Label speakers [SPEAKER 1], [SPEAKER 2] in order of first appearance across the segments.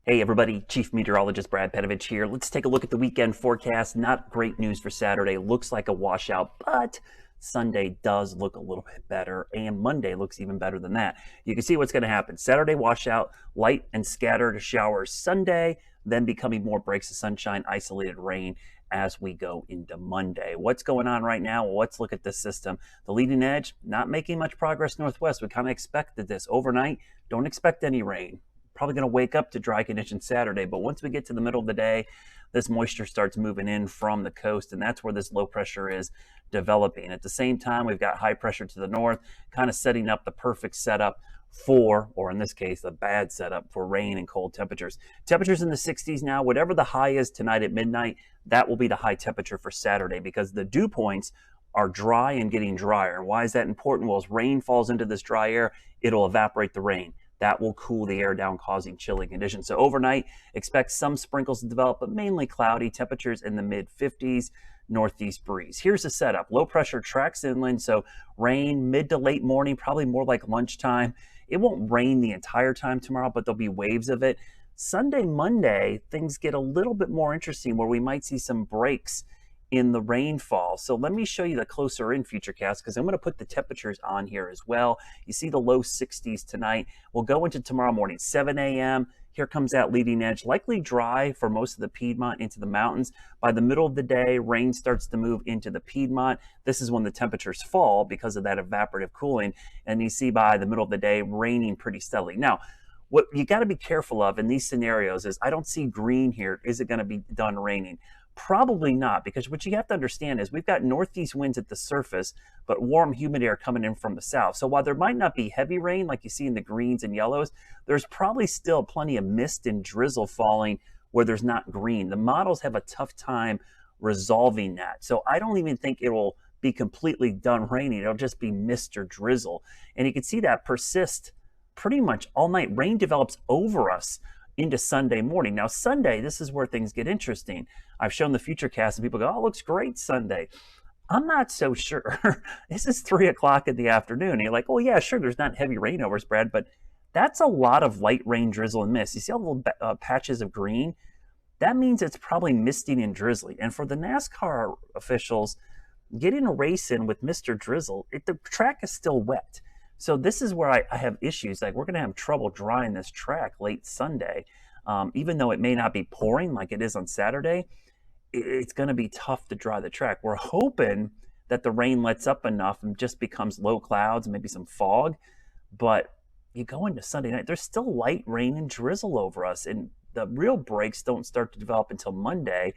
[SPEAKER 1] Hey everybody, Chief Meteorologist Brad Petovich here. Let's take a look at the weekend forecast. Not great news for Saturday. Looks like a washout, but Sunday does look a little bit better, and Monday looks even better than that. You can see what's going to happen. Saturday washout, light and scattered showers Sunday, then becoming more breaks of sunshine, isolated rain as we go into Monday. What's going on right now? Well, let's look at this system. The leading edge, not making much progress northwest. We kind of expected this. Overnight, don't expect any rain. Probably going to wake up to dry conditions Saturday, but once we get to the middle of the day, this moisture starts moving in from the coast, and that's where this low pressure is developing. At the same time, we've got high pressure to the north, kind of setting up the perfect setup for, or in this case, the bad setup for rain and cold temperatures. Temperatures in the 60s now. Whatever the high is tonight at midnight, that will be the high temperature for Saturday because the dew points are dry and getting drier. Why is that important? Well, as rain falls into this dry air, it'll evaporate the rain. That will cool the air down, causing chilly conditions. So overnight, expect some sprinkles to develop, but mainly cloudy. Temperatures in the mid-50s, northeast breeze. Here's the setup. Low pressure tracks inland, so rain mid to late morning, probably more like lunchtime. It won't rain the entire time tomorrow, but there'll be waves of it. Sunday, Monday, things get a little bit more interesting where we might see some breaks in the rainfall. So let me show you the closer in futurecast because I'm going to put the temperatures on here as well. You see the low 60s tonight. We'll go into tomorrow morning, 7 a.m. Here comes that leading edge, likely dry for most of the Piedmont into the mountains. By the middle of the day, rain starts to move into the Piedmont. This is when the temperatures fall because of that evaporative cooling. And you see by the middle of the day, raining pretty steadily. Now, what you got to be careful of in these scenarios is I don't see green here. Is it going to be done raining? Probably not, because what you have to understand is we've got northeast winds at the surface, but warm, humid air coming in from the south. So while there might not be heavy rain like you see in the greens and yellows, there's probably still plenty of mist and drizzle falling where there's not green. The models have a tough time resolving that. So I don't even think it will be completely done raining. It'll just be mist or drizzle. And you can see that persist pretty much all night. Rain develops over us into Sunday morning. Now, Sunday, this is where things get interesting. I've shown the futurecast and people go, oh, it looks great Sunday. I'm not so sure. This is 3 o'clock in the afternoon. And you're like, oh, yeah, sure, there's not heavy rain over Brad, but that's a lot of light rain, drizzle, and mist. You see all the little patches of green? That means it's probably misting and drizzling. And for the NASCAR officials, getting a race in with mist or drizzle, the track is still wet. So this is where I have issues. Like we're going to have trouble drying this track late Sunday. Even though it may not be pouring like it is on Saturday, it's going to be tough to dry the track. We're hoping that the rain lets up enough and just becomes low clouds and maybe some fog. But you go into Sunday night, there's still light rain and drizzle over us. And the real breaks don't start to develop until Monday.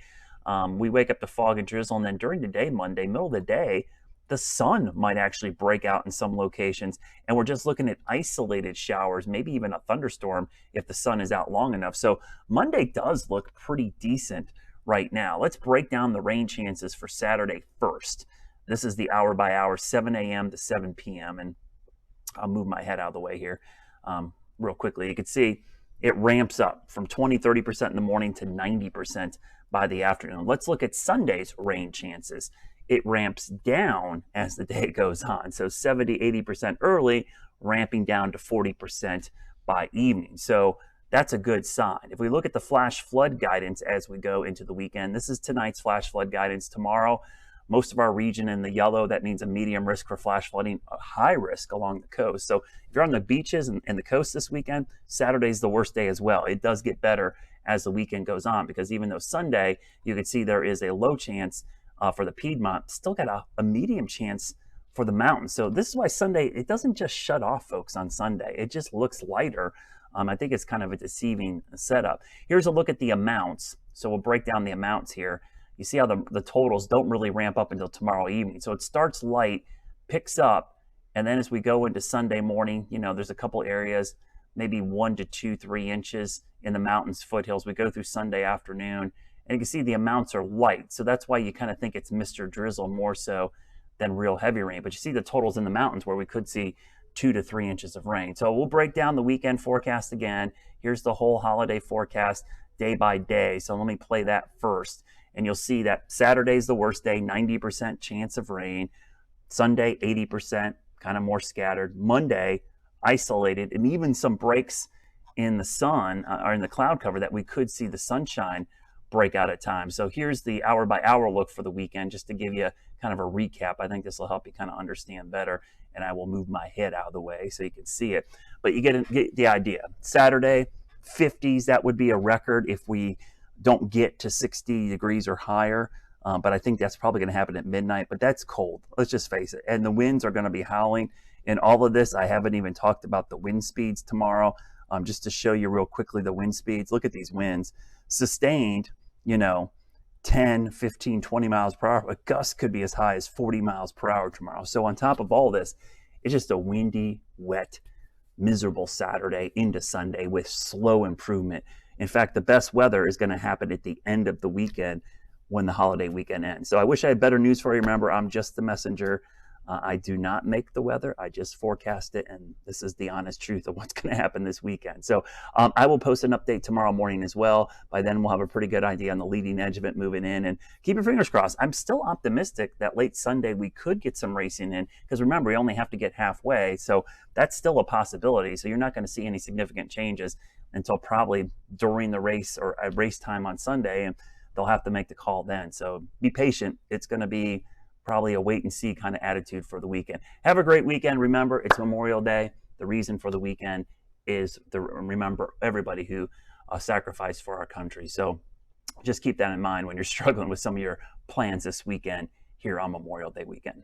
[SPEAKER 1] We wake up to fog and drizzle. And then during the day, Monday, middle of the day, the sun might actually break out in some locations, and we're just looking at isolated showers, maybe even a thunderstorm if the sun is out long enough. So Monday does look pretty decent right now. Let's break down the rain chances for Saturday first. This is the hour by hour, 7 a.m. to 7 p.m., and I'll move my head out of the way here real quickly. You can see it ramps up from 20-30% in the morning to 90% by the afternoon. Let's look at Sunday's rain chances. It ramps down as the day goes on. So 70-80% early, ramping down to 40% by evening. So that's a good sign. If we look at the flash flood guidance as we go into the weekend, this is tonight's flash flood guidance. Tomorrow, most of our region in the yellow, that means a medium risk for flash flooding, a high risk along the coast. So if you're on the beaches and the coast this weekend, Saturday's the worst day as well. It does get better as the weekend goes on because even though Sunday, you can see there is a low chance for the Piedmont, still got a medium chance for the mountains. So this is why Sunday, it doesn't just shut off, folks, on Sunday. It just looks lighter. I think it's kind of a deceiving setup. Here's a look at the amounts. So we'll break down the amounts here. You see how the totals don't really ramp up until tomorrow evening. So it starts light, picks up, and then as we go into Sunday morning, there's a couple areas, maybe 1 to 2, 3 inches in the mountains, foothills. We go through Sunday afternoon, and you can see the amounts are light. So that's why you kind of think it's Mr. Drizzle more so than real heavy rain. But you see the totals in the mountains where we could see 2 to 3 inches of rain. So we'll break down the weekend forecast again. Here's the whole holiday forecast day by day. So let me play that first. And you'll see that Saturday's the worst day, 90% chance of rain. Sunday, 80%, kind of more scattered. Monday, isolated, and even some breaks in the sun or in the cloud cover that we could see the sunshine break out at times. So here's the hour by hour look for the weekend, just to give you kind of a recap. I think this will help you kind of understand better, and I will move my head out of the way so you can see it. But you get the idea. Saturday, 50s, that would be a record if we don't get to 60 degrees or higher. But I think that's probably going to happen at midnight. But that's cold. Let's just face it. And the winds are going to be howling. In all of this, I haven't even talked about the wind speeds tomorrow. Just to show you real quickly the wind speeds. Look at these winds. Sustained, 10, 15, 20 miles per hour. But gusts could be as high as 40 miles per hour tomorrow. So on top of all this, it's just a windy, wet, miserable Saturday into Sunday with slow improvement. In fact, the best weather is going to happen at the end of the weekend when the holiday weekend ends. So I wish I had better news for you. Remember, I'm just the messenger. I do not make the weather. I just forecast it, and this is the honest truth of what's going to happen this weekend. So I will post an update tomorrow morning as well. By then, we'll have a pretty good idea on the leading edge of it moving in, and keep your fingers crossed. I'm still optimistic that late Sunday we could get some racing in, because remember, we only have to get halfway, so that's still a possibility. So you're not going to see any significant changes until probably during the race or at race time on Sunday, and they'll have to make the call then. So be patient. It's going to be probably a wait and see kind of attitude for the weekend. Have a great weekend. Remember, it's Memorial Day. The reason for the weekend is to remember everybody who sacrificed for our country. So just keep that in mind when you're struggling with some of your plans this weekend here on Memorial Day weekend.